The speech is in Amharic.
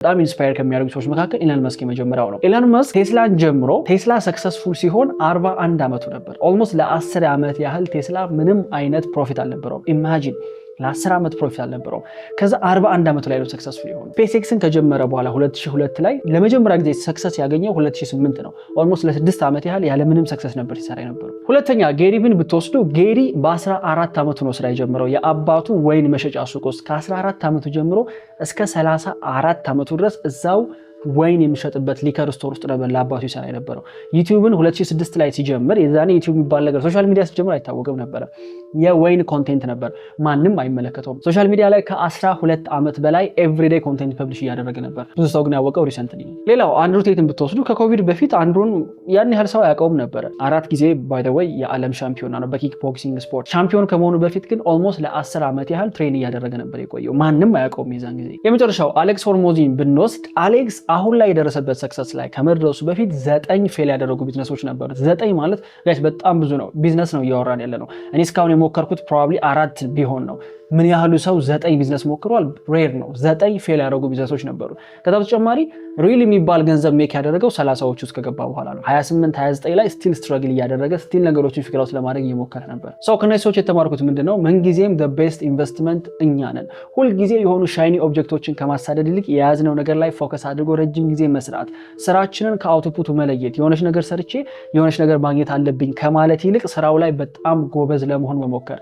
በጣም ኢንስፓየር ከሚያደርጉ ሰዎች መካከል ኢላን መስክ የመጀመሪያው ነው። ኢላን መስክ ቴስላን ጀምሮ ቴስላ ሰክሰስፉል ሲሆን 41 ዓመቱ ነበር። ኦልሞስት ለ10 ዓመት ያህል ቴስላ ምንም አይነት ፕሮፊት አልነበረውም። ኢማጂን ለ10 ዓመት ፕሮፊት አልነበረውም። ከዛ 41 ዓመቱ ላይ ነው ሰክሰስፉል የሆነው። SpaceXን ከጀመረ በኋላ 2002 ላይ ለመጀመሪያ ጊዜ ሰክሰስ ያገኘው 2008 ነው። ኦልሞስት ለ6 ዓመት ያህል ያለ ምንም ሰክሰስ ነበር ሲሰራ የነበረው። ሁለተኛ ጌሪን ብትወስዱ ጌሪ በ14 ዓመቱ ነው ስራ የጀመረው የአባቱ ወይን መሸጫ ሱቅ ውስጥ። ከ14 ዓመቱ ጀምሮ እስከ 34 ዓመቱ ድረስ እዛው ወይን የሚሸጥበት ሊከር ስቶር ውስጥ ነበር ለአባቱ ይሰራ የነበረው። ዩቲዩብን 2006 ላይ ሲጀምር የዛኔ ዩቲዩብ የሚባል ነገር ሶሻል ሚዲያ ሲጀምር አይታወቅም ነበር። የወይን ኮንቴንት ነበር፣ ማንም አይመለከተውም። ሶሻል ሚዲያ ላይ ከ12 ዓመት በላይ ኤቭሪዴይ ኮንቴንት ፐብሊሽ እያደረገ ነበር። ብዙ ሰው ግን ያወቀው ሪሰንትሊ። ሌላው አንድሩ ቴትን ብትወስዱ ከኮቪድ በፊት አንድሩን ያን ያህል ሰው ያውቀውም ነበር። 4 ጊዜ ባይ ዘ ወይ የዓለም ሻምፒዮን ነው በኪክ ቦክሲንግ ስፖርት። ሻምፒዮን ከመሆኑ በፊት ግን ኦልሞስት ለ10 ዓመት ያህል ትሬን እያደረገ ነበር የቆየው። ማንም አያውቀውም የዛን ጊዜ። የመጨረሻው አሌክስ ሆርሞዚን ብንወስድ አሌክስ አሁን ላይ የደረሰበት ሰክሰስ ላይ ከመድረሱ በፊት 9 ፌል ያደረጉ ቢዝነሶች ነበሩ። 9 ማለት ጋይስ በጣም ብዙ ነው። ቢዝነስ ነው እያወራን ያለ ነው። እኔ እስካሁን የሞከርኩት ፕሮባብሊ 4 ቢሆን ነው። ምን ያህሉ ሰው 9 ቢዝነስ ሞክሯል? ሬር ነው። 9 ፌል ያደረጉ ቢዝነሶች ነበሩ። ከዛ በተጨማሪ ሪል የሚባል ገንዘብ ሜክ ያደረገው 30ዎቹ ውስጥ ከገባ በኋላ ነው። 28 29 ላይ ስቲል ስትራግል እያደረገ ስቲል ነገሮችን ፊግር አውት ለማድረግ እየሞከረ ነበር። ሰው ከነዚህ ሰዎች የተማርኩት ምንድነው? ምንጊዜም the best investment እኛ ነን። ሁልጊዜ የሆኑ ሻይኒ ኦብጀክቶችን ከማሳደድ ይልቅ የያዝነው ነገር ላይ ፎከስ አድርጎ ረጅም ጊዜ መስራት፣ ስራችንን ከአውትፑቱ መለየት፣ የሆነች ነገር ሰርቼ የሆነች ነገር ማግኘት አለብኝ ከማለት ይልቅ ስራው ላይ በጣም ጎበዝ ለመሆን መሞከር።